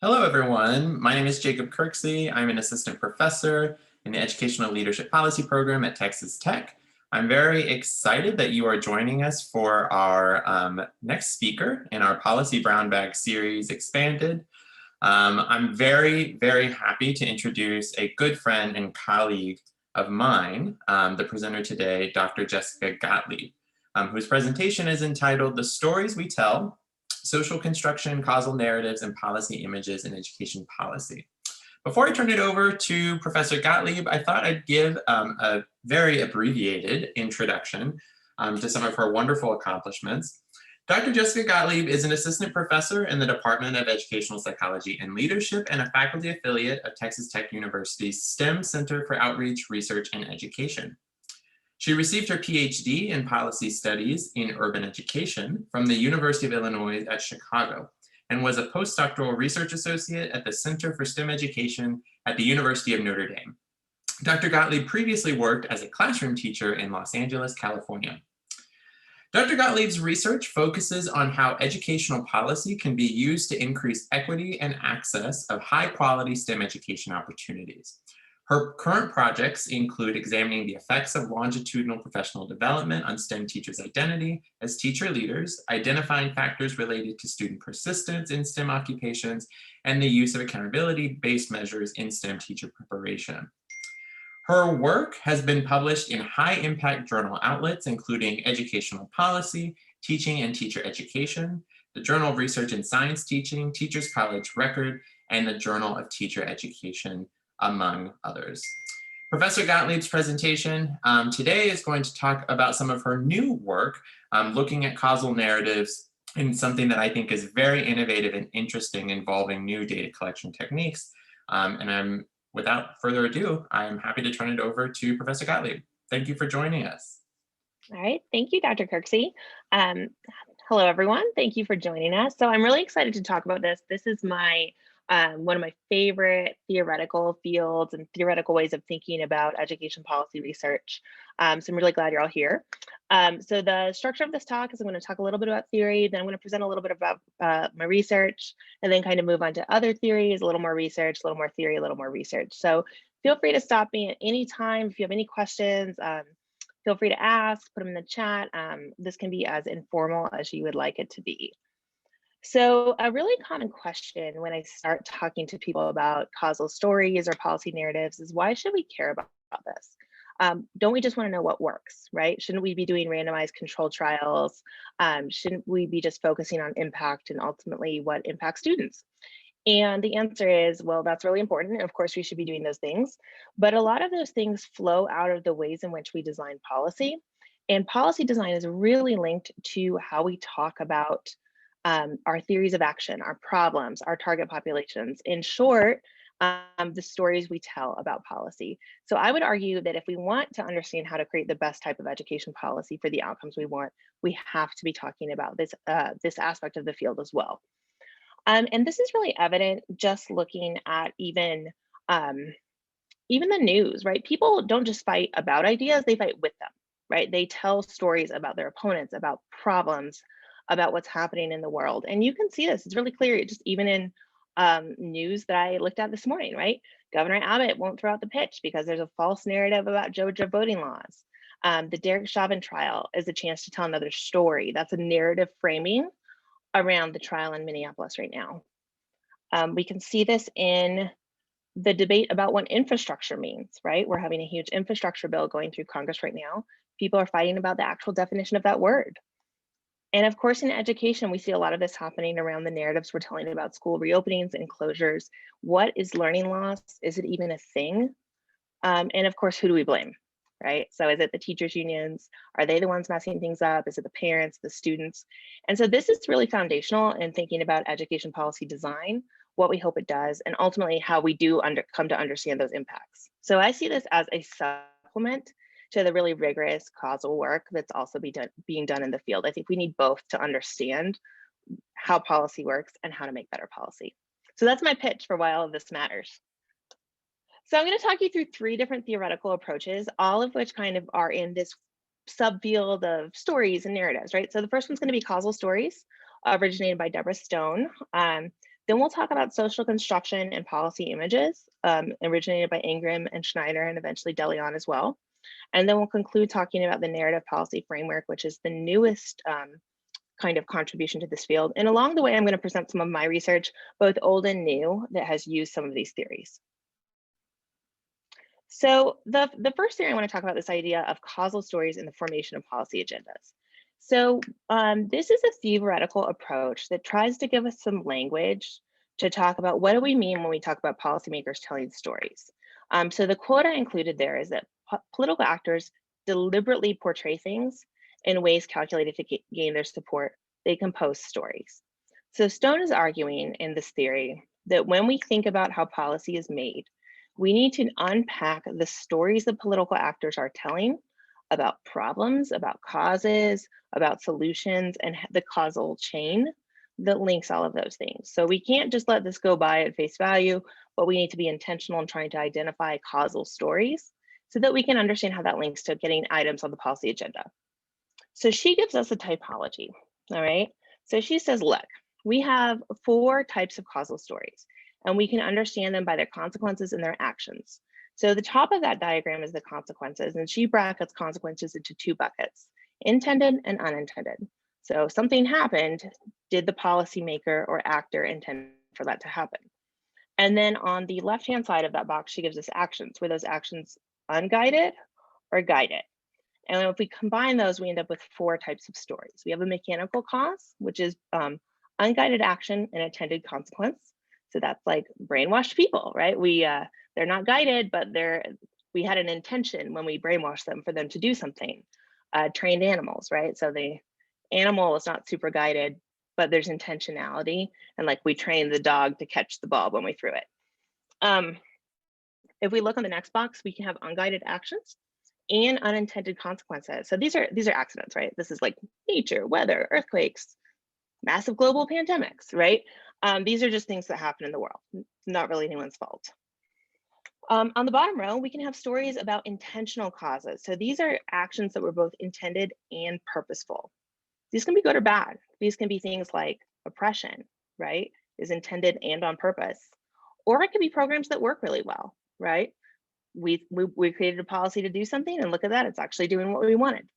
Hello, everyone. My name is Jacob Kirksey. I'm an assistant professor in the Educational Leadership Policy Program at Texas Tech. I'm very excited that you are joining us for our next speaker in our Policy Brown Bag series expanded. I'm very, very happy to introduce a good friend and colleague of mine, the presenter today, Dr. Jessica Gottlieb, whose presentation is entitled "The Stories We Tell: Social Construction, Causal Narratives, and Policy Images in Education Policy." Before I turn it over to Professor Gottlieb, I thought I'd give a very abbreviated introduction to some of her wonderful accomplishments. Dr. Jessica Gottlieb is an assistant professor in the Department of Educational Psychology and Leadership and a faculty affiliate of Texas Tech University's STEM Center for Outreach, Research, and Education. She received her Ph.D. in Policy Studies in Urban Education from the University of Illinois at Chicago and was a postdoctoral research associate at the Center for STEM Education at the University of Notre Dame. Dr. Gottlieb previously worked as a classroom teacher in Los Angeles, California. Dr. Gottlieb's research focuses on how educational policy can be used to increase equity and access of high-quality STEM education opportunities. Her current projects include examining the effects of longitudinal professional development on STEM teachers' identity as teacher leaders, identifying factors related to student persistence in STEM occupations, and the use of accountability-based measures in STEM teacher preparation. Her work has been published in high-impact journal outlets, including Educational Policy, Teaching and Teacher Education, the Journal of Research and Science Teaching, Teachers College Record, and the Journal of Teacher Education, among others. Professor Gottlieb's presentation today is going to talk about some of her new work, looking at causal narratives in something that I think is very innovative and interesting, involving new data collection techniques. Without further ado, I'm happy to turn it over to Professor Gottlieb. Thank you for joining us. All right, thank you, Dr. Kirksey. Hello, everyone. Thank you for joining us. So I'm really excited to talk about this. This is my one of my favorite theoretical fields and theoretical ways of thinking about education policy research. So I'm really glad you're all here. So the structure of this talk is I'm going to talk a little bit about theory, then I'm going to present a little bit about my research, and then kind of move on to other theories, a little more research, a little more theory, a little more research. So feel free to stop me at any time if you have any questions. Feel free to ask, put them in the chat. This can be as informal as you would like it to be. So a really common question when I start talking to people about causal stories or policy narratives is, why should we care about this? Don't we just want to know what works, right? Shouldn't we be doing randomized control trials? Shouldn't we be just focusing on impact and ultimately what impacts students? And the answer is, well, that's really important. Of course, we should be doing those things. But a lot of those things flow out of the ways in which we design policy. And policy design is really linked to how we talk about our theories of action, our problems, our target populations. In short, the stories we tell about policy. So I would argue that if we want to understand how to create the best type of education policy for the outcomes we want, we have to be talking about this aspect of the field as well. And this is really evident just looking at even the news, right? People don't just fight about ideas, they fight with them, right? They tell stories about their opponents, about problems, about what's happening in the world. And you can see this, it's really clear, just even in news that I looked at this morning, right? Governor Abbott won't throw out the pitch because there's a false narrative about Georgia voting laws. The Derek Chauvin trial is a chance to tell another story. That's a narrative framing around the trial in Minneapolis right now. We can see this in the debate about what infrastructure means, right? We're having a huge infrastructure bill going through Congress right now. People are fighting about the actual definition of that word. And of course, in education, we see a lot of this happening around the narratives we're telling about school reopenings and closures. What is learning loss? Is it even a thing? And of course, who do we blame, right? So is it the teachers' unions? Are they the ones messing things up? Is it the parents, the students? And so this is really foundational in thinking about education policy design, what we hope it does, and ultimately how we do come to understand those impacts. So I see this as a supplement to the really rigorous causal work that's also being done in the field. I think we need both to understand how policy works and how to make better policy. So that's my pitch for why all of this matters. So I'm going to talk you through 3 different theoretical approaches, all of which kind of are in this subfield of stories and narratives, right? So the first one's going to be causal stories, originated by Deborah Stone. Then we'll talk about social construction and policy images, originated by Ingram and Schneider and eventually De Leon as well. And then we'll conclude talking about the narrative policy framework, which is the newest kind of contribution to this field. And along the way, I'm going to present some of my research, both old and new, that has used some of these theories. So the first theory I want to talk about this idea of causal stories in the formation of policy agendas. So this is a theoretical approach that tries to give us some language to talk about what do we mean when we talk about policymakers telling stories. So the quote I included there is that political actors deliberately portray things in ways calculated to gain their support. They compose stories. So Stone is arguing in this theory that when we think about how policy is made, we need to unpack the stories that political actors are telling about problems, about causes, about solutions, and the causal chain that links all of those things. So we can't just let this go by at face value, but we need to be intentional in trying to identify causal stories so that we can understand how that links to getting items on the policy agenda. So she gives us a typology, all right? So she says, look, we have 4 types of causal stories, and we can understand them by their consequences and their actions. So the top of that diagram is the consequences, and she brackets consequences into 2 buckets, intended and unintended. So something happened, did the policymaker or actor intend for that to happen? And then on the left-hand side of that box, she gives us actions. Were those actions unguided or guided? And if we combine those, we end up with 4 types of stories. We have a mechanical cause, which is unguided action and intended consequence. So that's like brainwashed people, right? They're not guided, but we had an intention when we brainwashed them for them to do something. Trained animals, right? So the animal is not super guided, but there's intentionality, and like we trained the dog to catch the ball when we threw it. If we look on the next box, we can have unguided actions and unintended consequences. So these are accidents, right? This is like nature, weather, earthquakes, massive global pandemics, right? These are just things that happen in the world, not really anyone's fault. On the bottom row, we can have stories about intentional causes. So these are actions that were both intended and purposeful. These can be good or bad. These can be things like oppression, right? Is intended and on purpose. Or it could be programs that work really well, right? We created a policy to do something, and look at that, it's actually doing what we wanted.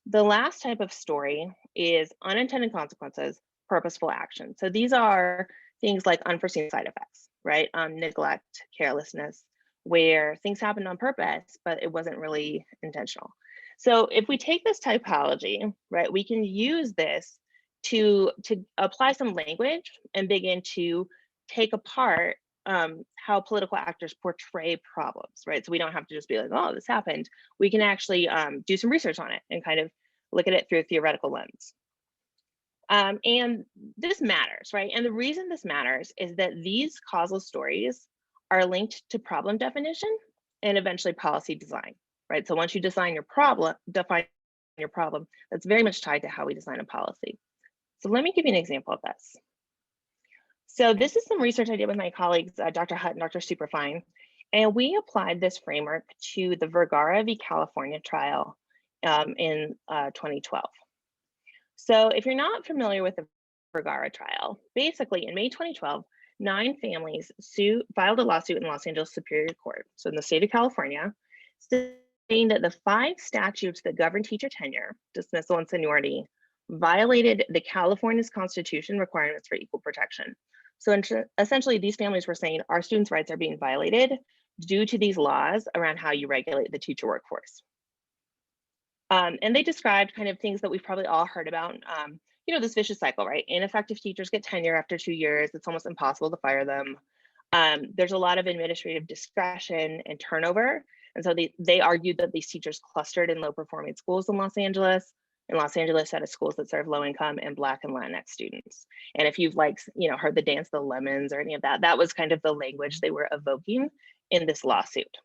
The last type of story is unintended consequences, purposeful action. So these are things like unforeseen side effects, right? Neglect, carelessness, where things happened on purpose, but it wasn't really intentional. So if we take this typology, right, we can use this to apply some language and begin to take apart how political actors portray problems, right? So we don't have to just be like, oh, this happened. We can actually do some research on it and kind of look at it through a theoretical lens. And this matters, right? And the reason this matters is that these causal stories are linked to problem definition and eventually policy design, right? So once you define your problem, that's very much tied to how we design a policy. So let me give you an example of this. So this is some research I did with my colleagues, Dr. Hutt and Dr. Superfine, and we applied this framework to the Vergara v. California trial in 2012. So if you're not familiar with the Vergara trial, basically in May 2012, 9 families filed a lawsuit in Los Angeles Superior Court, so in the state of California, saying that the 5 statutes that govern teacher tenure, dismissal, and seniority violated the California's Constitution requirements for equal protection. So essentially, these families were saying our students' rights are being violated due to these laws around how you regulate the teacher workforce. And they described kind of things that we've probably all heard about, you know, this vicious cycle, right? Ineffective teachers get tenure after 2 years. It's almost impossible to fire them. There's a lot of administrative discretion and turnover. And so they argued that these teachers clustered in low performing schools in Los Angeles. And Los Angeles had schools that serve low income and Black and Latinx students. And if you've heard the Dance of the Lemons or any of that, that was kind of the language they were evoking in this lawsuit.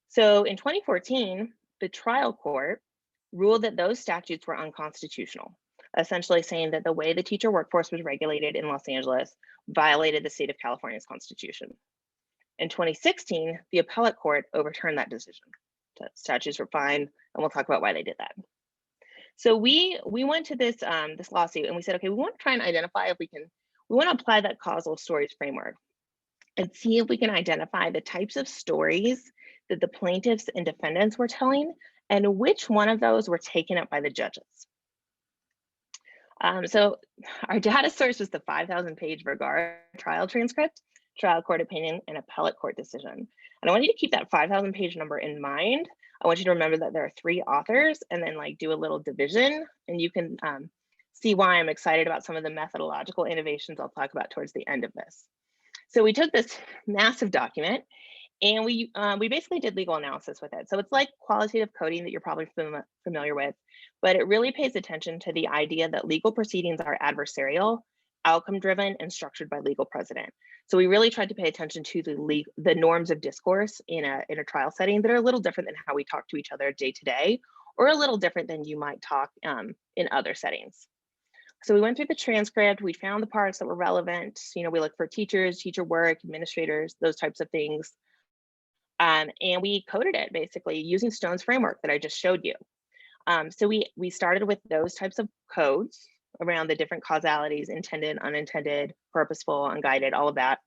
So in 2014, the trial court ruled that those statutes were unconstitutional, essentially saying that the way the teacher workforce was regulated in Los Angeles violated the state of California's constitution. In 2016, the appellate court overturned that decision. The statutes were fine, and we'll talk about why they did that. So we went to this lawsuit and we said, okay, we want to try and identify if we can we want to apply that causal stories framework and see if we can identify the types of stories that the plaintiffs and defendants were telling and which one of those were taken up by the judges. So our data source was the 5,000-page Vergara trial transcript, trial court opinion, and appellate court decision. And I want you to keep that 5,000-page number in mind. I want you to remember that there are 3 authors, and then like do a little division, and you can see why I'm excited about some of the methodological innovations I'll talk about towards the end of this. So we took this massive document and we basically did legal analysis with it. So it's like qualitative coding that you're probably familiar with, but it really pays attention to the idea that legal proceedings are adversarial, outcome driven, and structured by legal precedent. So we really tried to pay attention to the norms of discourse in a trial setting that are a little different than how we talk to each other day to day, or a little different than you might talk in other settings. So we went through the transcript, we found the parts that were relevant. You know, we looked for teachers, teacher work, administrators, those types of things. And we coded it basically using Stone's framework that I just showed you. So we started with those types of codes around the different causalities, intended, unintended, purposeful, unguided, all of that.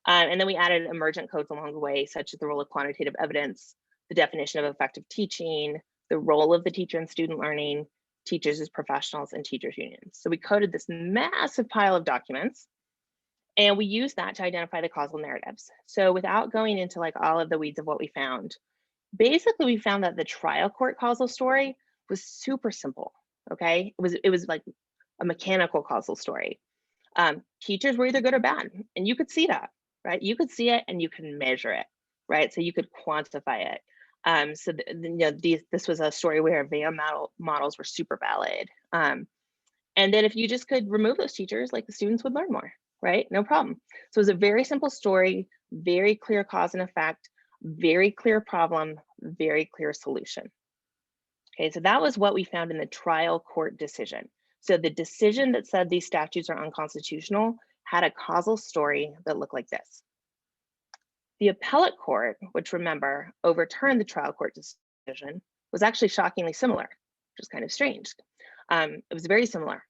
And then we added emergent codes along the way, such as the role of quantitative evidence, the definition of effective teaching, the role of the teacher in student learning, teachers as professionals, and teachers unions. So we coded this massive pile of documents, and we used that to identify the causal narratives. So without going into like all of the weeds of what we found, basically we found that the trial court causal story was super simple. Okay, it was like a mechanical causal story. Teachers were either good or bad, and you could see that, right? You could see it and you can measure it, right? So you could quantify it. So you know, this was a story where VAM models were super valid. And then if you just could remove those teachers, like the students would learn more, right? No problem. So it was a very simple story, very clear cause and effect, very clear problem, very clear solution. Okay, so that was what we found in the trial court decision. So the decision that said these statutes are unconstitutional had a causal story that looked like this. The appellate court, which remember, overturned the trial court decision, was actually shockingly similar, which is kind of strange. It was very similar.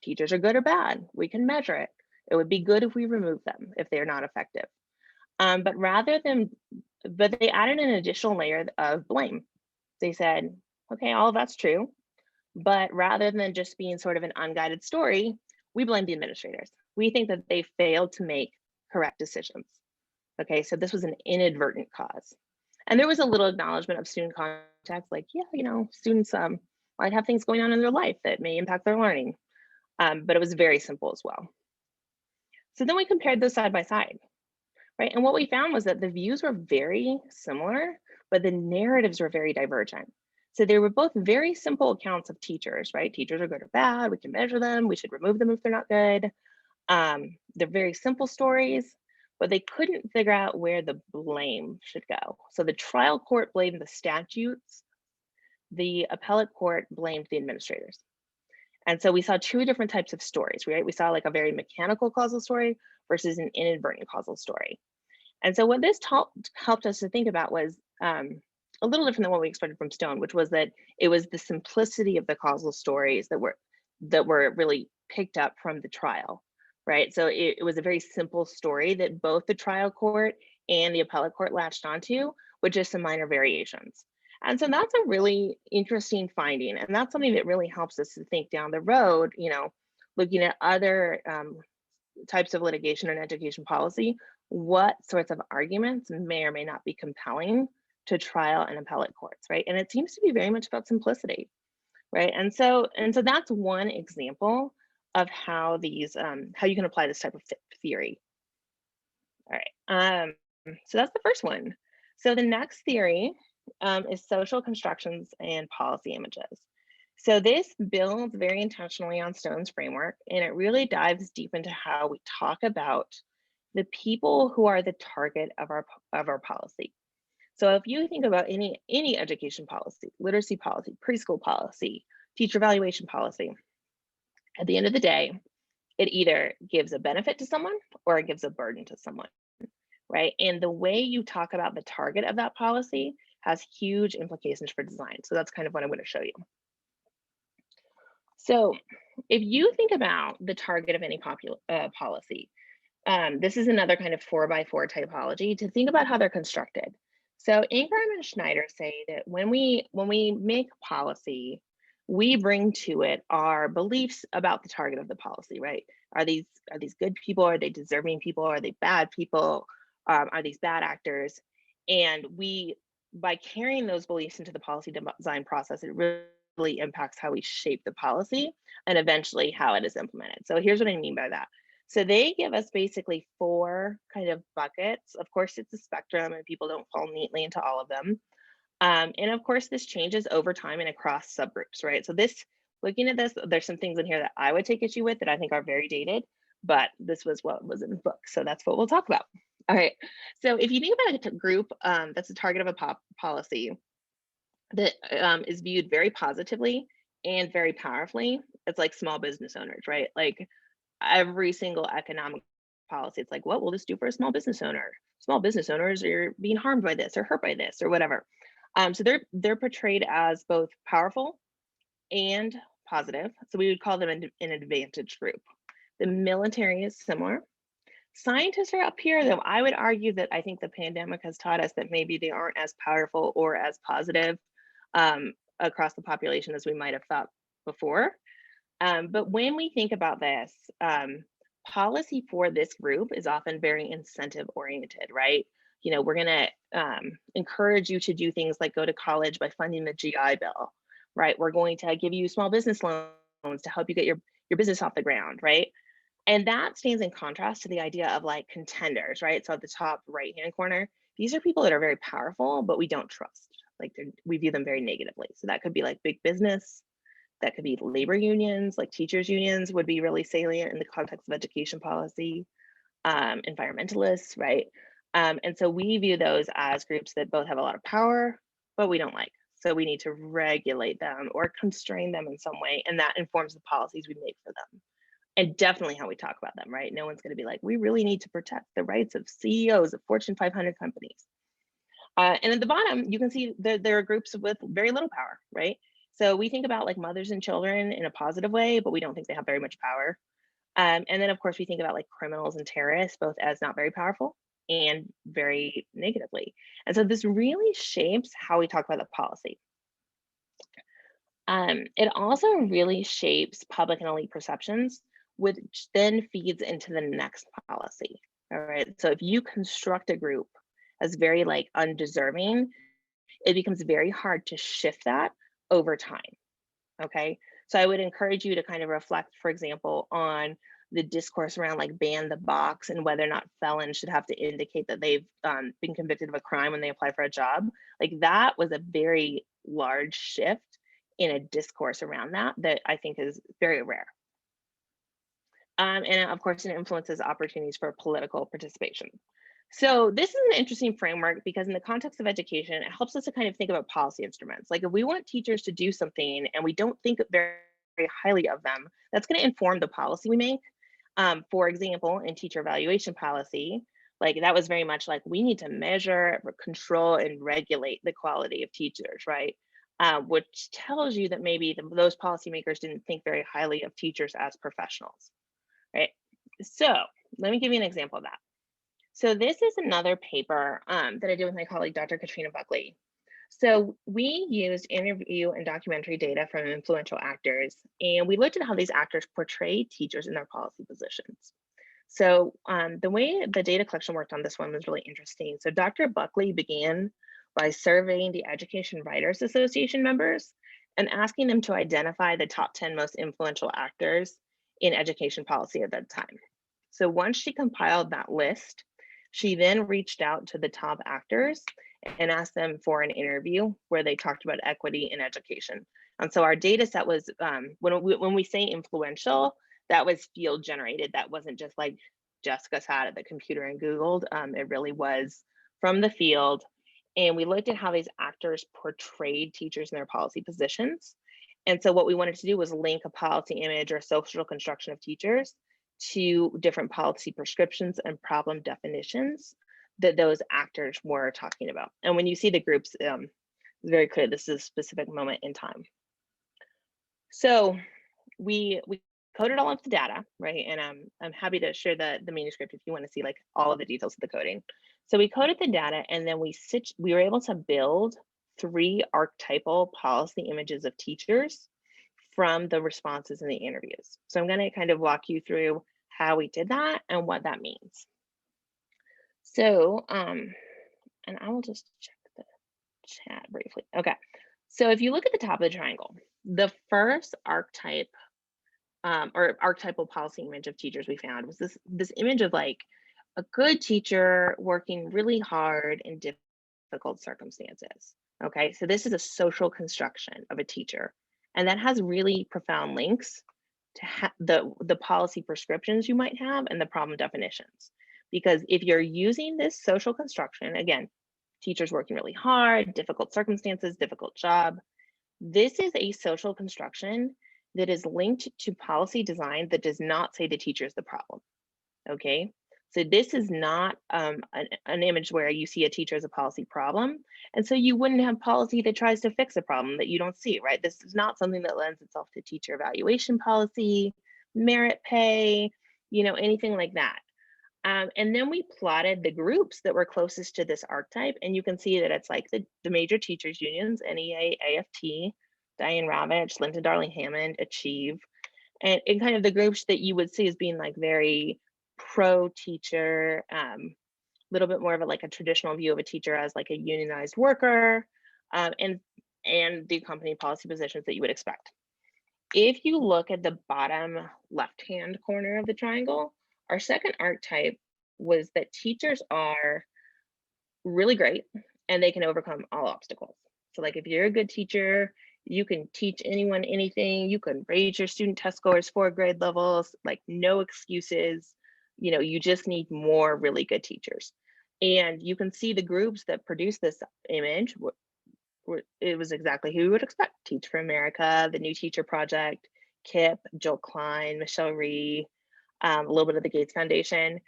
Teachers are good or bad. We can measure it. It would be good if we remove them if they're not effective. But they added an additional layer of blame. They said, okay, all of that's true, but rather than just being sort of an unguided story, we blame the administrators. We think that they failed to make correct decisions. Okay, so this was an inadvertent cause. And there was a little acknowledgement of student context, like, yeah, you know, students might have things going on in their life that may impact their learning, but it was very simple as well. So then we compared those side by side, right? And what we found was that the views were very similar, but the narratives were very divergent. So they were both very simple accounts of teachers, right? Teachers are good or bad, we can measure them, we should remove them if they're not good. They're very simple stories, but they couldn't figure out where the blame should go. So the trial court blamed the statutes, the appellate court blamed the administrators. And so we saw 2 different types of stories, right? We saw like a very mechanical causal story versus an inadvertent causal story. And so what this helped us to think about was a little different than what we expected from Stone, which was that it was the simplicity of the causal stories that were really picked up from the trial, right? So it was a very simple story that both the trial court and the appellate court latched onto, with just some minor variations. And so that's a really interesting finding. And that's something that really helps us to think down the road, you know, looking at other types of litigation and education policy, what sorts of arguments may or may not be compelling to trial and appellate courts, right? And it seems to be very much about simplicity, right? And so that's one example of how these, how you can apply this type of theory. All right, so that's the first one. So the next theory is social constructions and policy images. So this builds very intentionally on Stone's framework, and it really dives deep into how we talk about the people who are the target of our policy. So if you think about any education policy, literacy policy, preschool policy, teacher evaluation policy, at the end of the day, it either gives a benefit to someone or it gives a burden to someone, right? And the way you talk about the target of that policy has huge implications for design. So that's kind of what I'm going to show you. So if you think about the target of any policy, this is another kind of 4x4 typology to think about how they're constructed. So Ingram and Schneider say that when we make policy, we bring to it our beliefs about the target of the policy, right? Are these good people? Are they deserving people? Are they bad people? Are these bad actors? And we, by carrying those beliefs into the policy design process, it really impacts how we shape the policy and eventually how it is implemented. So here's what I mean by that. So they give us basically four kind of buckets. Of course, it's a spectrum and people don't fall neatly into all of them. And of course, this changes over time and across subgroups, right? So this, looking at this, there's some things in here that I would take issue with that I think are very dated, but this was what was in the book. So that's what we'll talk about. All right. So if you think about a group that's the target of a policy that is viewed very positively and very powerfully, it's like small business owners, right? Like every single economic policy, it's like, what will this do for a small business owner? Small business owners are being harmed by this or hurt by this or whatever. So they're portrayed as both powerful and positive. So we would call them an advantage group. The military is similar. Scientists are up here, though I would argue that I think the pandemic has taught us that maybe they aren't as powerful or as positive across the population as we might have thought before. But when we think about this, policy for this group is often very incentive oriented, right? You know, we're going to encourage you to do things like go to college by funding the GI Bill, right? We're going to give you small business loans to help you get your business off the ground, right? And that stands in contrast to the idea of like contenders, right? So at the top right hand corner, these are people that are very powerful, but we don't trust. Like we view them very negatively. So that could be like big business, that could be labor unions, like teachers unions would be really salient in the context of education policy, environmentalists, right? And so we view those as groups that both have a lot of power, but we don't like. So we need to regulate them or constrain them in some way. And that informs the policies we make for them. And definitely how we talk about them, right? No one's going to be like, we really need to protect the rights of CEOs of Fortune 500 companies. And at the bottom, you can see that there are groups with very little power, right? So we think about like mothers and children in a positive way, but we don't think they have very much power. And then of course we think about like criminals and terrorists, both as not very powerful and very negatively. And so this really shapes how we talk about the policy. It also really shapes public and elite perceptions, which then feeds into the next policy. All right. So if you construct a group as very like undeserving, it becomes very hard to shift that over time. Okay. So I would encourage you to kind of reflect, for example, on the discourse around like ban the box and whether or not felons should have to indicate that they've been convicted of a crime when they apply for a job. Like that was a very large shift in a discourse around that I think is very rare. And of course, it influences opportunities for political participation. So this is an interesting framework because in the context of education, it helps us to kind of think about policy instruments. Like if we want teachers to do something and we don't think very, very highly of them, that's going to inform the policy we make. For example, in teacher evaluation policy, like that was very much like we need to measure, control, and regulate the quality of teachers, right? Which tells you that maybe those policymakers didn't think very highly of teachers as professionals, right? So let me give you an example of that. So this is another paper that I did with my colleague, Dr. Katrina Buckley. So we used interview and documentary data from influential actors, and we looked at how these actors portray teachers in their policy positions. So the way the data collection worked on this one was really interesting. So Dr. Buckley began by surveying the Education Writers Association members and asking them to identify the top 10 most influential actors in education policy at that time. So once she compiled that list, she then reached out to the top actors and asked them for an interview where they talked about equity in education. And so our data set was, when we say influential, that was field generated. That wasn't just like Jessica sat at the computer and Googled. It really was from the field. And we looked at how these actors portrayed teachers in their policy positions. And so what we wanted to do was link a policy image or social construction of teachers to different policy prescriptions and problem definitions that those actors were talking about. And when you see the groups, it's very clear this is a specific moment in time. So we coded all of the data, right? And I'm happy to share the manuscript if you want to see like all of the details of the coding. So we coded the data, and then we were able to build 3 archetypal policy images of teachers from the responses in the interviews. So I'm going to kind of walk you through how we did that and what that means. So, and I will just check the chat briefly. Okay. So if you look at the top of the triangle, the first archetype or archetypal policy image of teachers we found was this image of like a good teacher working really hard in difficult circumstances. Okay, so this is a social construction of a teacher, and that has really profound links to the policy prescriptions you might have and the problem definitions. Because if you're using this social construction, again, teachers working really hard, difficult circumstances, difficult job, this is a social construction that is linked to policy design that does not say the teacher is the problem. Okay, so this is not an image where you see a teacher as a policy problem, and so you wouldn't have policy that tries to fix a problem that you don't see, right? This is not something that lends itself to teacher evaluation policy, merit pay, anything like that. And then we plotted the groups that were closest to this archetype, and you can see that it's like the major teachers unions, NEA, AFT, Diane Ravitch, Linda Darling Hammond, Achieve, and kind of the groups that you would see as being like very pro teacher, little bit more of like a traditional view of a teacher as like a unionized worker, and the accompanying policy positions that you would expect. If you look at the bottom left-hand corner of the triangle, our second archetype was that teachers are really great and they can overcome all obstacles. So like if you're a good teacher, you can teach anyone anything, you can raise your student test scores 4 grade levels, like no excuses. You just need more really good teachers. And you can see the groups that produce this image. It was exactly who you would expect. Teach for America, the New Teacher Project, KIP, Joel Klein, Michelle Rhee, a little bit of the Gates Foundation.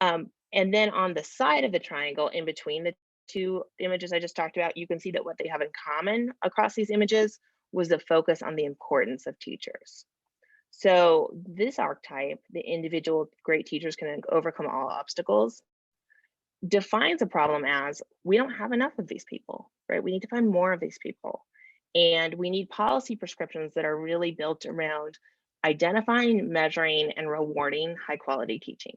And then on the side of the triangle, in between the 2 images I just talked about, you can see that what they have in common across these images was the focus on the importance of teachers. So this archetype, the individual great teachers can overcome all obstacles, defines a problem as we don't have enough of these people, right? We need to find more of these people. And we need policy prescriptions that are really built around identifying, measuring, and rewarding high quality teaching.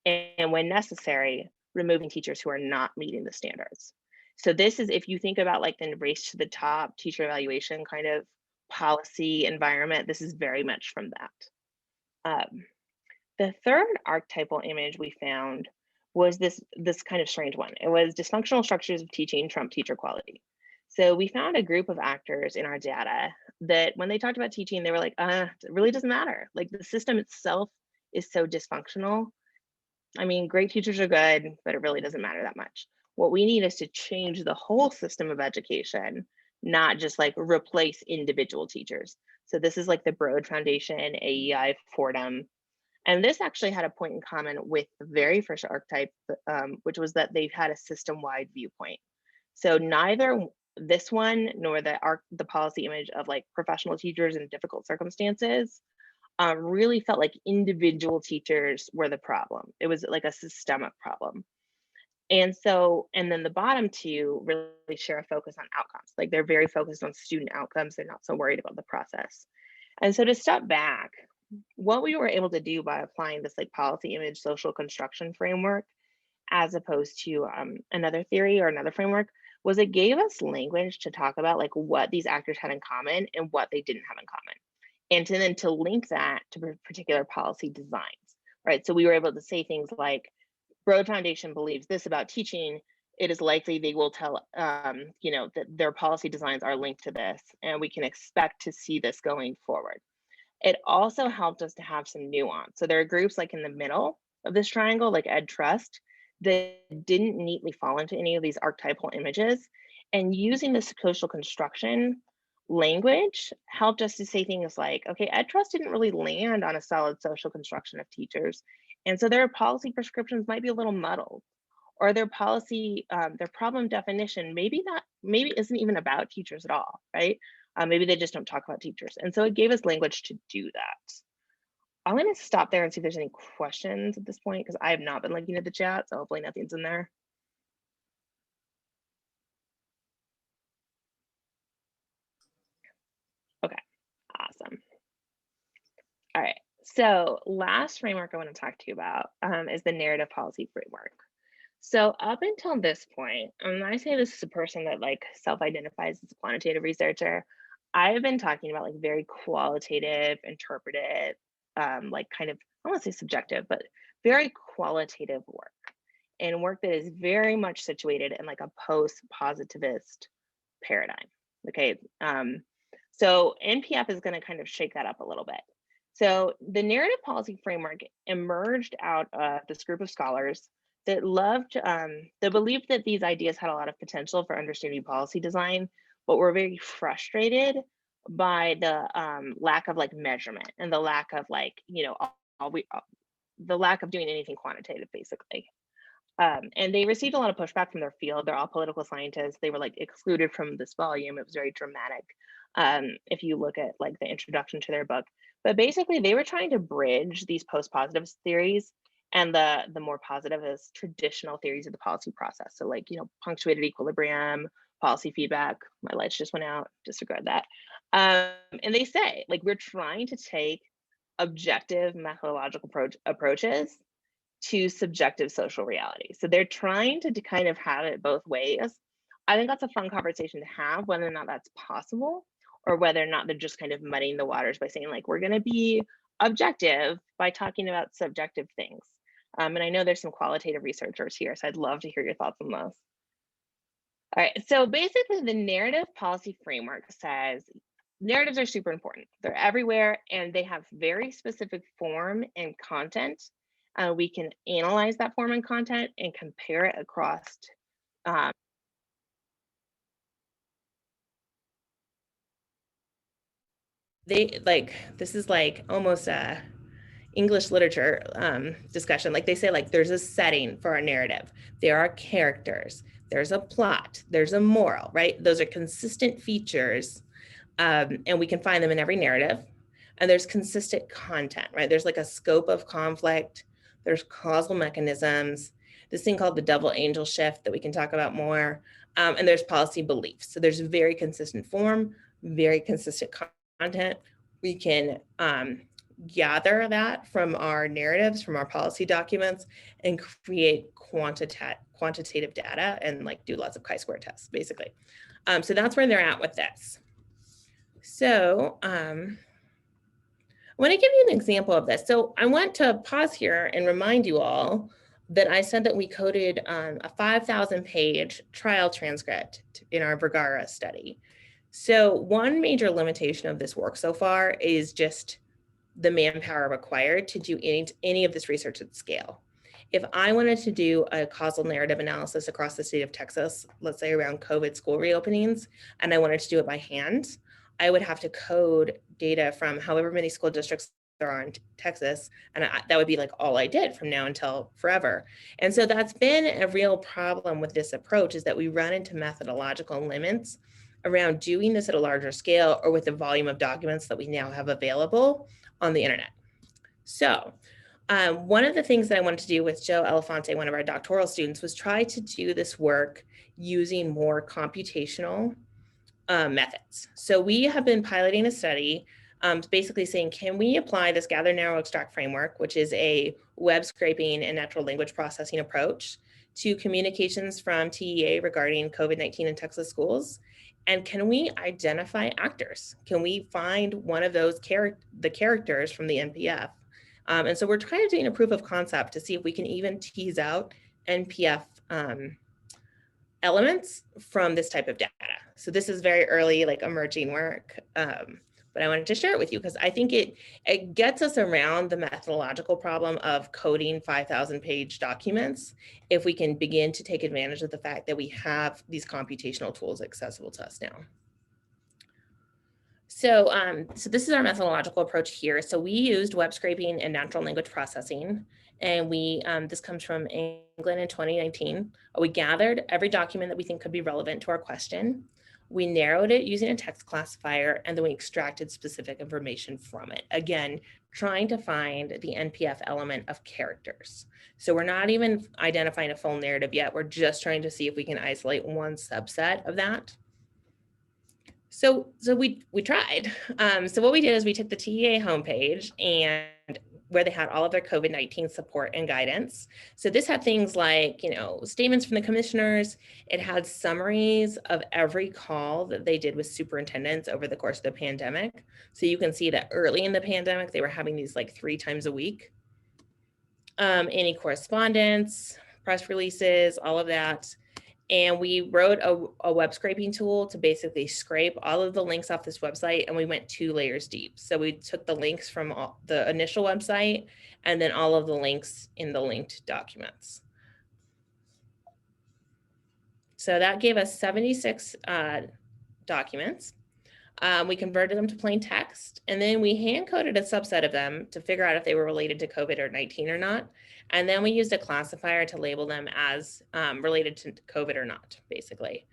And when necessary, removing teachers who are not meeting the standards. So this is, if you think about like the race to the top teacher evaluation kind of policy environment, this is very much from that. The third archetypal image we found was this kind of strange one. It was dysfunctional structures of teaching trump teacher quality. So we found a group of actors in our data that when they talked about teaching, they were like, it really doesn't matter. Like the system itself is so dysfunctional. I mean, great teachers are good, but it really doesn't matter that much. What we need is to change the whole system of education, not just like replace individual teachers. So this is like the Broad Foundation, AEI, Fordham. And this actually had a point in common with the very first archetype, which was that they've had a system-wide viewpoint. So neither this one nor the policy image of like professional teachers in difficult circumstances really felt like individual teachers were the problem. It was like a systemic problem. And then the bottom 2 really share a focus on outcomes. Like they're very focused on student outcomes. They're not so worried about the process. And so to step back, what we were able to do by applying this like policy image social construction framework, as opposed to another theory or another framework, was it gave us language to talk about like what these actors had in common and what they didn't have in common. And then to link that to particular policy designs, right? So we were able to say things like, Broad Foundation believes this about teaching. It is likely they will tell, that their policy designs are linked to this, and we can expect to see this going forward. It also helped us to have some nuance. So there are groups like in the middle of this triangle, like Ed Trust, that didn't neatly fall into any of these archetypal images. And using the social construction language helped us to say things like, okay, Ed Trust didn't really land on a solid social construction of teachers. And so their policy prescriptions might be a little muddled, or their policy, their problem definition, maybe isn't even about teachers at all, right? Maybe they just don't talk about teachers. And so it gave us language to do that. I'm gonna stop there and see if there's any questions at this point because I have not been looking at the chat, so hopefully nothing's in there. Okay, awesome. All right. So last framework I want to talk to you about is the narrative policy framework. So up until this point, and I say this is a person that like self-identifies as a quantitative researcher, I've been talking about like very qualitative, interpretive, like kind of, I don't want to say subjective, but very qualitative work and work that is very much situated in like a post-positivist paradigm. Okay. So NPF is going to kind of shake that up a little bit. So the narrative policy framework emerged out of this group of scholars that loved, that believed that these ideas had a lot of potential for understanding policy design, but were very frustrated by the lack of like measurement and the lack of like, the lack of doing anything quantitative, basically. And they received a lot of pushback from their field. They're all political scientists. They were like excluded from this volume. It was very dramatic. If you look at like the introduction to their book, but basically they were trying to bridge these post-positive theories and the more positive is traditional theories of the policy process. So like, punctuated equilibrium, policy feedback. My lights just went out, disregard that. And they say like, we're trying to take objective methodological approaches to subjective social reality. So they're trying to kind of have it both ways. I think that's a fun conversation to have, whether or not that's possible, or whether or not they're just kind of muddying the waters by saying, like, we're going to be objective by talking about subjective things. And I know there's some qualitative researchers here, so I'd love to hear your thoughts on those. All right, so basically, the narrative policy framework says narratives are super important. They're everywhere and they have very specific form and content. We can analyze that form and content and compare it across. Um, this is like almost a English literature discussion. Like they say, like there's a setting for a narrative. There are characters. There's a plot. There's a moral, right? Those are consistent features, and we can find them in every narrative. And there's consistent content, right? There's like a scope of conflict. There's causal mechanisms. This thing called the double angel shift that we can talk about more. And there's policy beliefs. So there's very consistent form, very consistent content. We can gather that from our narratives, from our policy documents, and create quantitative data and like do lots of chi-square tests, basically. So that's where they're at with this. So I want to give you an example of this. So I want to pause here and remind you all that I said that we coded a 5,000 page trial transcript in our Vergara study. So one major limitation of this work so far is just the manpower required to do any of this research at scale. If I wanted to do a causal narrative analysis across the state of Texas, let's say around COVID school reopenings, and I wanted to do it by hand, I would have to code data from however many school districts there are in Texas, and that would be like all I did from now until forever. And so that's been a real problem with this approach, is that we run into methodological limits around doing this at a larger scale or with the volume of documents that we now have available on the internet. So one of the things that I wanted to do with Joe Elefante, one of our doctoral students, was try to do this work using more computational methods. So we have been piloting a study basically saying, can we apply this gather, narrow, extract framework, which is a web scraping and natural language processing approach, to communications from TEA regarding COVID-19 in Texas schools? And can we identify actors? Can we find one of those the characters from the NPF? And so we're kind of doing a proof of concept to see if we can even tease out NPF elements from this type of data. So this is very early, like emerging work, but I wanted to share it with you because I think it gets us around the methodological problem of coding 5,000 page documents if we can begin to take advantage of the fact that we have these computational tools accessible to us now. So, so this is our methodological approach here. So we used web scraping and natural language processing. And this comes from England in 2019. We gathered every document that we think could be relevant to our question. We narrowed it using a text classifier, and then we extracted specific information from it. Again, trying to find the NPF element of characters. So we're not even identifying a full narrative yet. We're just trying to see if we can isolate one subset of that. So we tried. So what we did is we took the TEA homepage and where they had all of their COVID-19 support and guidance. So this had things like, statements from the commissioners. It had summaries of every call that they did with superintendents over the course of the pandemic. So you can see that early in the pandemic, they were having these like 3 times a week. Any correspondence, press releases, all of that. And we wrote a web scraping tool to basically scrape all of the links off this website, and we went 2 layers deep. So we took the links from the initial website and then all of the links in the linked documents. So that gave us 76 documents. We converted them to plain text, and then we hand coded a subset of them to figure out if they were related to COVID-19 or not. And then we used a classifier to label them as related to COVID or not, basically.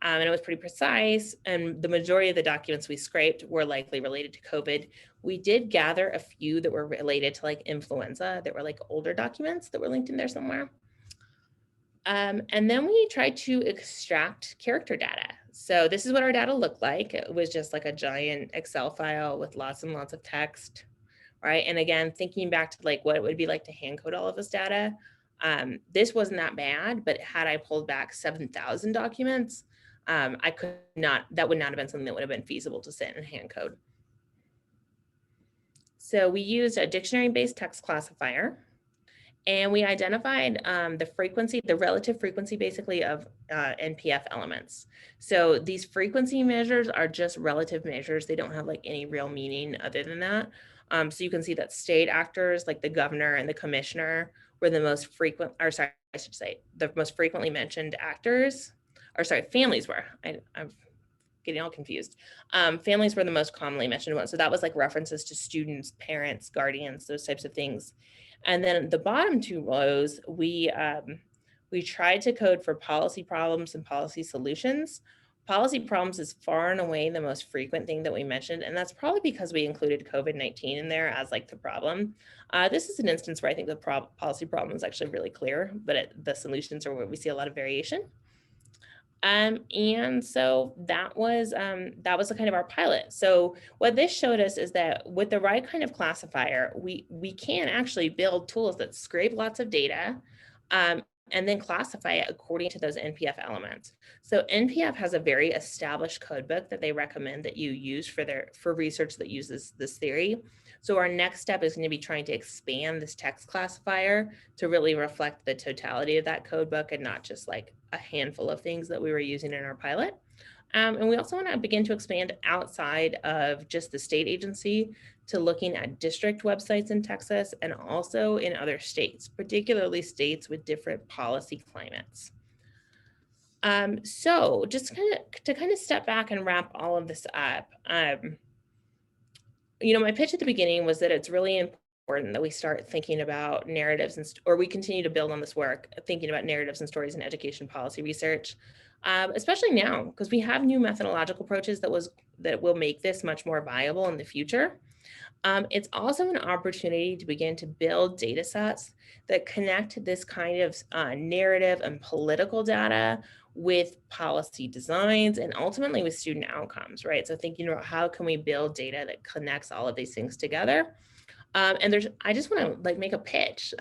And it was pretty precise. And the majority of the documents we scraped were likely related to COVID. We did gather a few that were related to like influenza, that were like older documents that were linked in there somewhere. And then we tried to extract character data. So this is what our data looked like. It was just like a giant Excel file with lots and lots of text, right? And again, thinking back to like what it would be like to hand code all of this data, this wasn't that bad, but had I pulled back 7,000 documents, I could not, that would not have been something that would have been feasible to sit and hand code. So we used a dictionary-based text classifier. And we identified the relative frequency basically of NPF elements. So these frequency measures are just relative measures. They don't have like any real meaning other than that. So you can see that state actors like the governor and the commissioner were the most frequent, or sorry, I should say the most frequently mentioned actors, or sorry, families were. I'm getting all confused. Families were the most commonly mentioned ones. So that was like references to students, parents, guardians, those types of things. And then the bottom 2 rows, we tried to code for policy problems and policy solutions. Policy problems is far and away the most frequent thing that we mentioned, and that's probably because we included COVID-19 in there as like the problem. This is an instance where I think the policy problem is actually really clear, but the solutions are where we see a lot of variation. And so that was the kind of our pilot. So what this showed us is that with the right kind of classifier, we can actually build tools that scrape lots of data and then classify it according to those NPF elements. So NPF has a very established codebook that they recommend that you use for research that uses this theory. So our next step is going to be trying to expand this text classifier to really reflect the totality of that codebook and not just like a handful of things that we were using in our pilot. And we also want to begin to expand outside of just the state agency to looking at district websites in Texas and also in other states, particularly states with different policy climates. So just to step back and wrap all of this up, my pitch at the beginning was that it's really important that we start thinking about narratives or we continue to build on this work, thinking about narratives and stories in education policy research, especially now, because we have new methodological approaches that will make this much more viable in the future. It's also an opportunity to begin to build data sets that connect this kind of narrative and political data with policy designs and ultimately with student outcomes, right? So thinking about how can we build data that connects all of these things together. And I just want to make a pitch.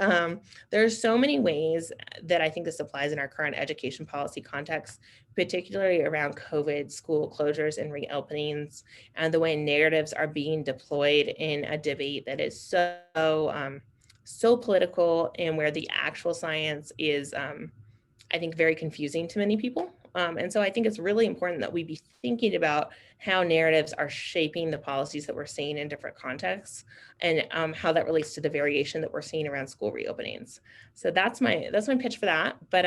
There's so many ways that I think this applies in our current education policy context, particularly around COVID, school closures and reopenings, and the way narratives are being deployed in a debate that is so political and where the actual science is, I think, very confusing to many people. And so I think it's really important that we be thinking about how narratives are shaping the policies that we're seeing in different contexts and how that relates to the variation that we're seeing around school reopenings. So that's my pitch for that. But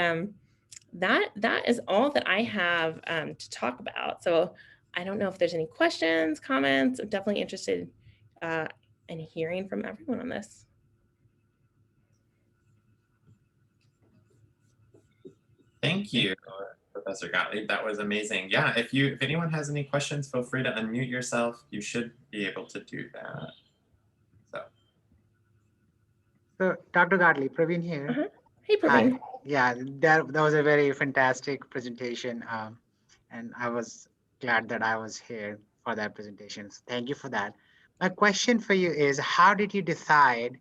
that is all that I have to talk about. So I don't know if there's any questions, comments. I'm definitely interested in hearing from everyone on this. Thank you Professor Gottlieb. That was amazing. Yeah, if anyone has any questions, feel free to unmute yourself. You should be able to do that. So, Dr. Gottlieb, Praveen here. Hey, Praveen. Hi. Yeah, that was a very fantastic presentation. And I was glad that I was here for that presentation. So thank you for that. My question for you is, how did you decide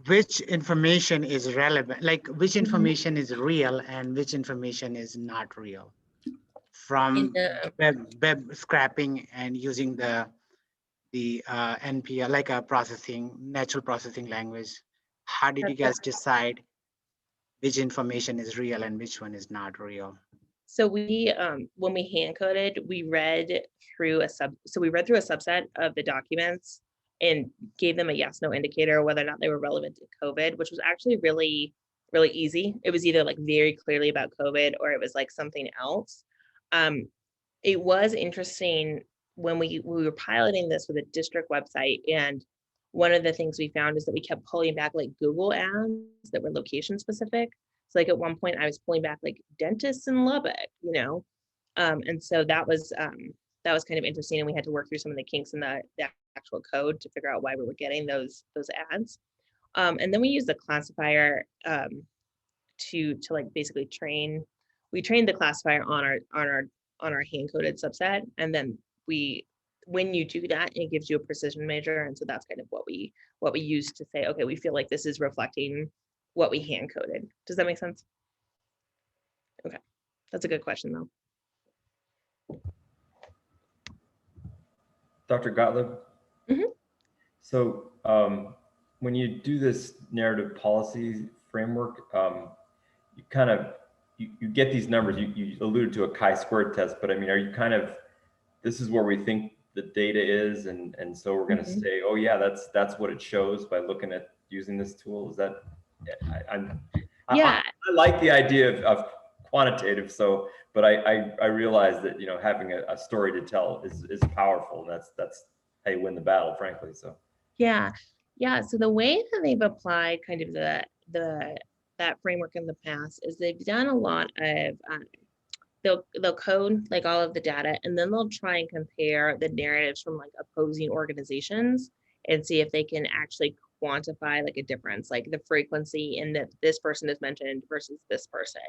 which information is relevant, like which information is real and which information is not real from web scraping and using the NPL, like a natural processing language? How did you guys decide which information is real and which one is not real? So we, when we hand coded, we read through a subset of the documents and gave them a yes, no indicator whether or not they were relevant to COVID, which was actually really, really easy. It was either like very clearly about COVID or it was like something else. It was interesting when we were piloting this with a district website, and one of the things we found is that we kept pulling back like Google ads that were location specific. So like at one point I was pulling back like dentists in Lubbock, you know? And so that was kind of interesting, and we had to work through some of the kinks in the actual code to figure out why we were getting those ads. And then we used the classifier to like basically train. We trained the classifier on our hand-coded subset, and then when you do that, it gives you a precision measure, and so that's kind of what we use to say, okay, we feel like this is reflecting what we hand coded. Does that make sense? Okay, that's a good question though. Dr. Gottlieb. Mm-hmm. So when you do this narrative policy framework, you kind of you get these numbers. You alluded to a chi-squared test, but I mean, are you kind of, this is where we think the data is, and so we're going to say, oh yeah, that's what it shows by looking at using this tool? Is that? I like the idea of quantitative, so, but I realize that, you know, having a story to tell is powerful. That's how you win the battle, frankly. So yeah. So the way that they've applied kind of that framework in the past is they've done a lot of they'll code like all of the data, and then they'll try and compare the narratives from like opposing organizations and see if they can actually quantify like a difference, like the frequency in that this person is mentioned versus this person,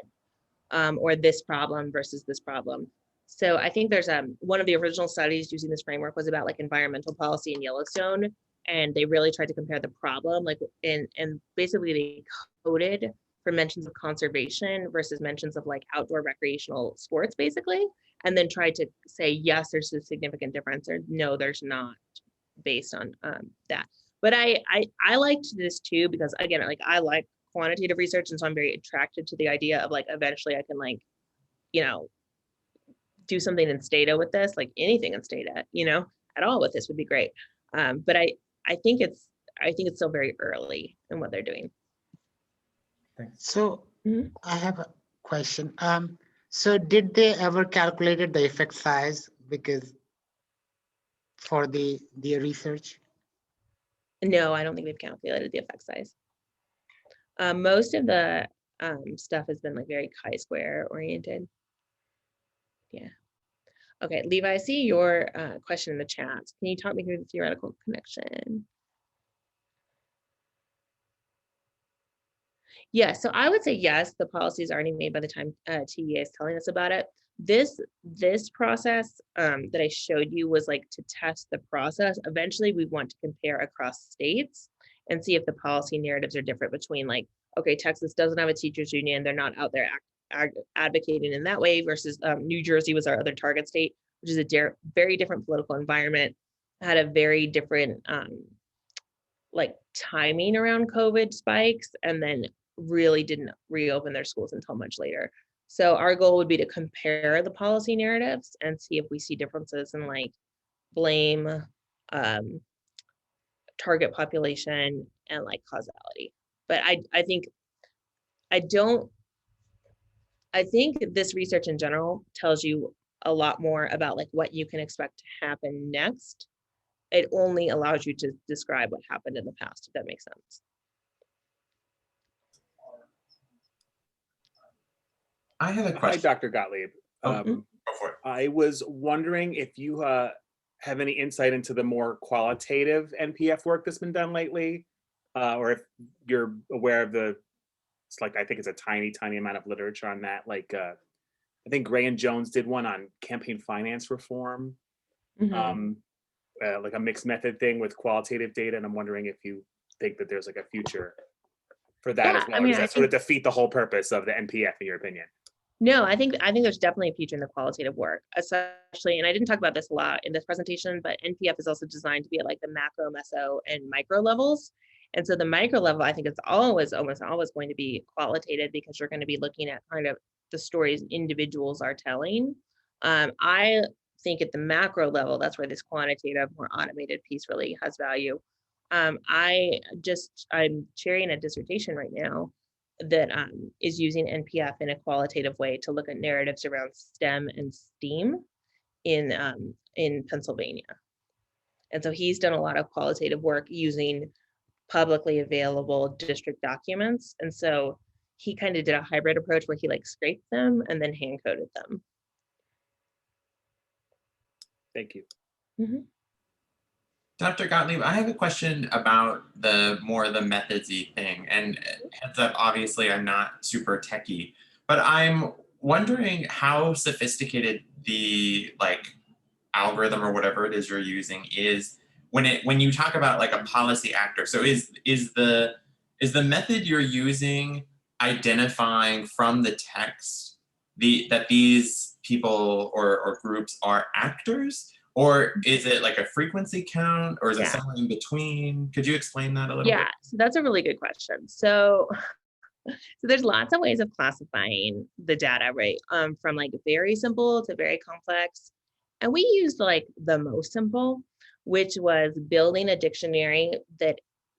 or this problem versus this problem. So I think there's one of the original studies using this framework was about like environmental policy in Yellowstone, and they really tried to compare the problem, like and basically they coded for mentions of conservation versus mentions of like outdoor recreational sports, basically, and then tried to say yes, there's a significant difference, or no, there's not, based on that. But I liked this too, because again, like I like quantitative research, and so I'm very attracted to the idea of like eventually I can, like, you know, do something in Stata with this, like anything in Stata, you know, at all with this would be great. But I think it's still very early in what they're doing. thanks. So I have a question. So did they ever calculated the effect size because for the research? No, I don't think they've calculated the effect size. Most of the stuff has been like very chi-square oriented. Yeah. Okay, Levi, I see your question in the chat. Can you talk me through the theoretical connection? Yeah, so I would say yes, the policy is already made by the time TEA is telling us about it. This process that I showed you was like to test the process. Eventually, we want to compare across states and see if the policy narratives are different between, like, okay, Texas doesn't have a teachers union, they're not out there advocating in that way, versus New Jersey was our other target state, which is a very different political environment, had a very different like timing around COVID spikes, and then really didn't reopen their schools until much later. So our goal would be to compare the policy narratives and see if we see differences in like blame, target population, and like causality. But I think this research in general tells you a lot more about like what you can expect to happen next. It only allows you to describe what happened in the past, if that makes sense. I have a Hi, question. Dr. Gottlieb. Oh, go for it. I was wondering if you have any insight into the more qualitative NPF work that's been done lately, or if you're aware of it's like, I think it's a tiny amount of literature on that. Like, I think Gray and Jones did one on campaign finance reform, Mhm. like a mixed method thing with qualitative data. And I'm wondering if you think that there's like a future for that as Yeah, well. I Or mean, does I that sort of think defeat the whole purpose of the NPF, in your opinion? no, I think there's definitely a future in the qualitative work, especially, and I didn't talk about this a lot in this presentation, but NPF is also designed to be at like the macro, meso, and micro levels. And so the micro level, I think it's almost always going to be qualitative because you're going to be looking at kind of the stories individuals are telling. I think at the macro level, that's where this quantitative, more automated piece really has value. I'm chairing a dissertation right now that is using NPF in a qualitative way to look at narratives around STEM and STEAM in Pennsylvania. And so he's done a lot of qualitative work using publicly available district documents. And so he kind of did a hybrid approach where he like scraped them and then hand coded them. Thank you. Mhm. Dr. Gottlieb, I have a question about the methodsy thing. And heads up, obviously, I'm not super techie, but I'm wondering how sophisticated the algorithm or whatever it is you're using is when you talk about like a policy actor. So is the method you're using identifying from the text that these people or groups are actors? Or is it like a frequency count, or is it Yeah. somewhere in between? Could you explain that a little bit? Yeah, so that's a really good question. So there's lots of ways of classifying the data, right? From like very simple to very complex. And we used like the most simple, which was building a dictionary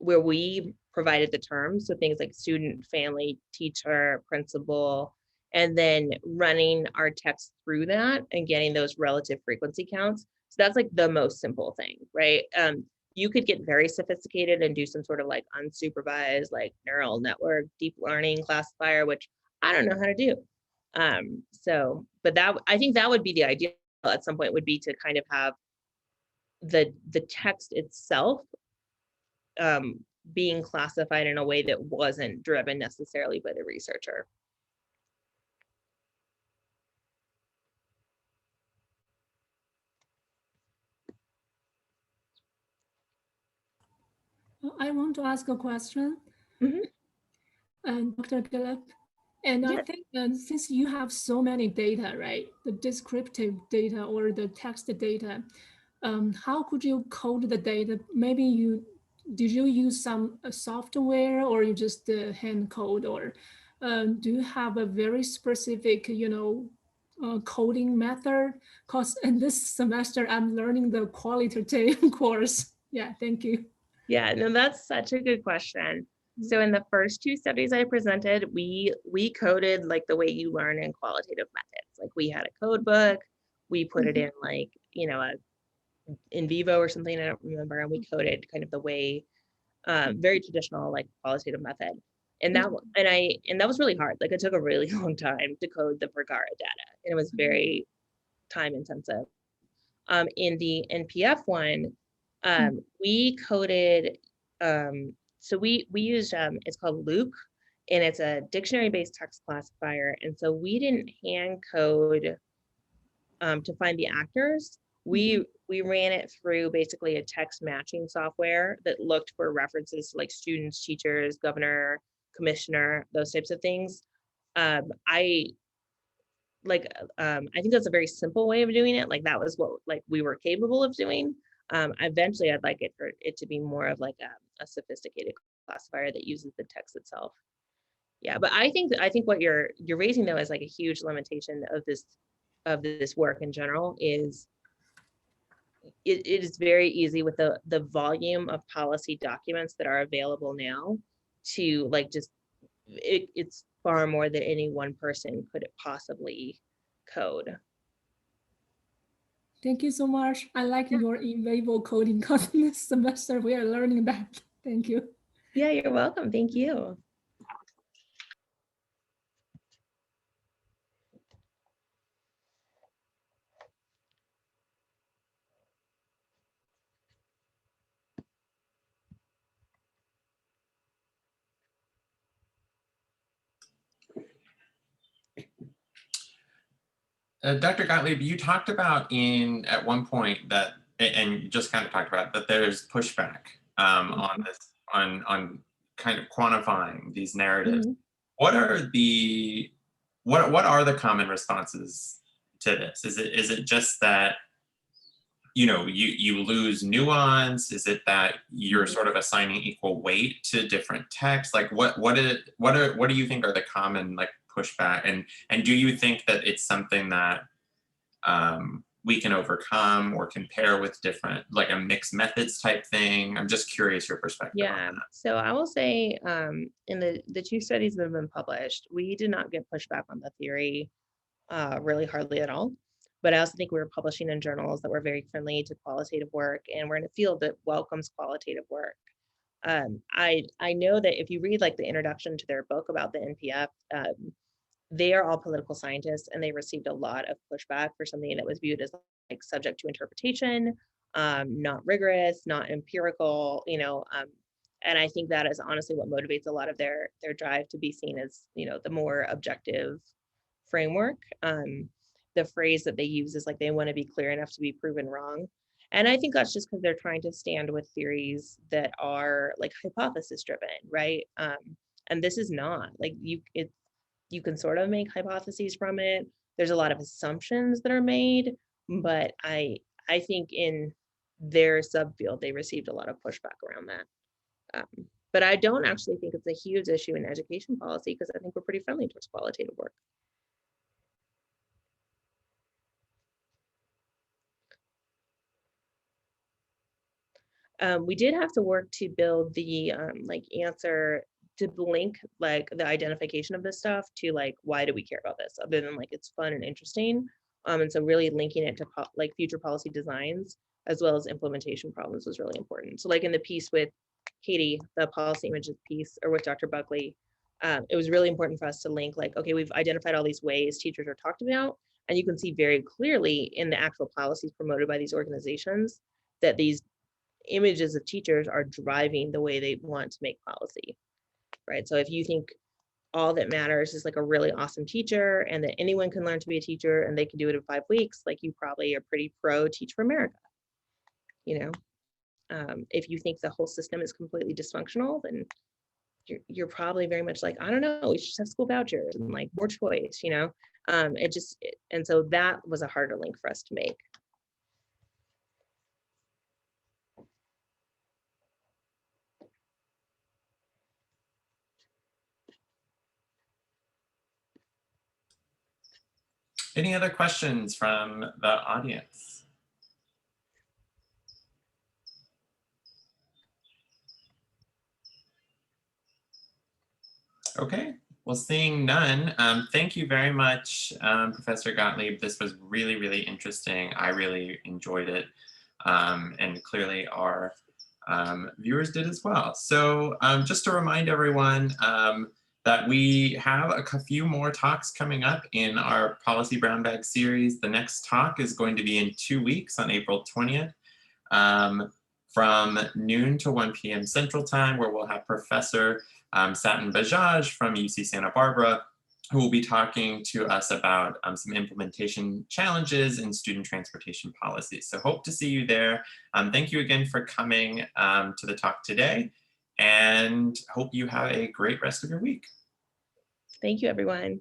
where we provided the terms. So things like student, family, teacher, principal, and then running our text through that and getting those relative frequency counts. So that's like the most simple thing, right? You could get very sophisticated and do some sort of like unsupervised, like neural network, deep learning classifier, which I don't know how to do. But I think that would be the ideal at some point, would be to kind of have the text itself being classified in a way that wasn't driven necessarily by the researcher. I want to ask a question, Dr. Gottlieb. And I think since you have so many data, right, the descriptive data or the text data, how could you code the data? Maybe did you use some software, or you just hand code, or do you have a very specific, coding method? Because in this semester, I'm learning the qualitative course. Yeah, thank you. Yeah, no, that's such a good question. So in the first two studies I presented, we coded like the way you learn in qualitative methods. Like we had a code book, we put it in like, a in vivo or something, I don't remember, and we coded kind of the way, very traditional like qualitative method. And that was really hard. Like it took a really long time to code the Vergara data, and it was very time intensive. In the NPF one, we coded, so we used, it's called Luke, and it's a dictionary-based text classifier. And so we didn't hand code to find the actors. We ran it through basically a text matching software that looked for references to like students, teachers, governor, commissioner, those types of things. I think that's a very simple way of doing it. Like that was what like we were capable of doing. Eventually I'd like it for it to be more of like a sophisticated classifier that uses the text itself. Yeah, but I think what you're raising though is like a huge limitation of this work in general is it is very easy with the volume of policy documents that are available now to like just it's far more than any one person could possibly code. Thank you so much. I like your in vivo coding because this semester we are learning that. Thank you. Yeah, you're welcome. Thank you. Dr. Gottlieb, you talked about at one point that, and you just kind of talked about that there's pushback on this, on kind of quantifying these narratives. Mm-hmm. What are the common responses to this? Is it just that, you know, you lose nuance? Is it that you're sort of assigning equal weight to different texts? Like what do you think are the common like pushback, and do you think that it's something that we can overcome or compare with different, like a mixed methods type thing? I'm just curious your perspective on Yeah, that. so I will say in the two studies that have been published, we did not get pushback on the theory really hardly at all. But I also think we were publishing in journals that were very friendly to qualitative work, and we're in a field that welcomes qualitative work. I know that if you read like the introduction to their book about the NPF, they are all political scientists, and they received a lot of pushback for something that was viewed as like subject to interpretation, not rigorous, not empirical, and I think that is honestly what motivates a lot of their drive to be seen as, the more objective framework. The phrase that they use is like they want to be clear enough to be proven wrong. And I think that's just because they're trying to stand with theories that are like hypothesis driven, right? And this is not like you can sort of make hypotheses from it. There's a lot of assumptions that are made, but I think in their subfield they received a lot of pushback around that. But I don't actually think it's a huge issue in education policy because I think we're pretty friendly towards qualitative work. We did have to work to build the like answer to link like the identification of this stuff to like why do we care about this other than like it's fun and interesting, and so really linking it to like future policy designs as well as implementation problems was really important. So like in the piece with Katie, the policy images piece, or with Dr. Buckley, it was really important for us to link like, okay, we've identified all these ways teachers are talked about, and you can see very clearly in the actual policies promoted by these organizations that these images of teachers are driving the way they want to make policy, right? So if you think all that matters is like a really awesome teacher and that anyone can learn to be a teacher and they can do it in 5 weeks, like you probably are pretty pro Teach for America. If you think the whole system is completely dysfunctional, then you're probably very much like, I don't know, we should have school vouchers and like more choice, and so that was a harder link for us to make. Any other questions from the audience? Okay, well, seeing none, thank you very much, Professor Gottlieb. This was really, really interesting. I really enjoyed it, and clearly our viewers did as well. So just to remind everyone that we have a few more talks coming up in our Policy Brown Bag series. The next talk is going to be in 2 weeks on April 20th from noon to 1 p.m. Central Time, where we'll have Professor Satin Bajaj from UC Santa Barbara, who will be talking to us about some implementation challenges in student transportation policies. So hope to see you there. Thank you again for coming to the talk today, and hope you have a great rest of your week. Thank you, everyone.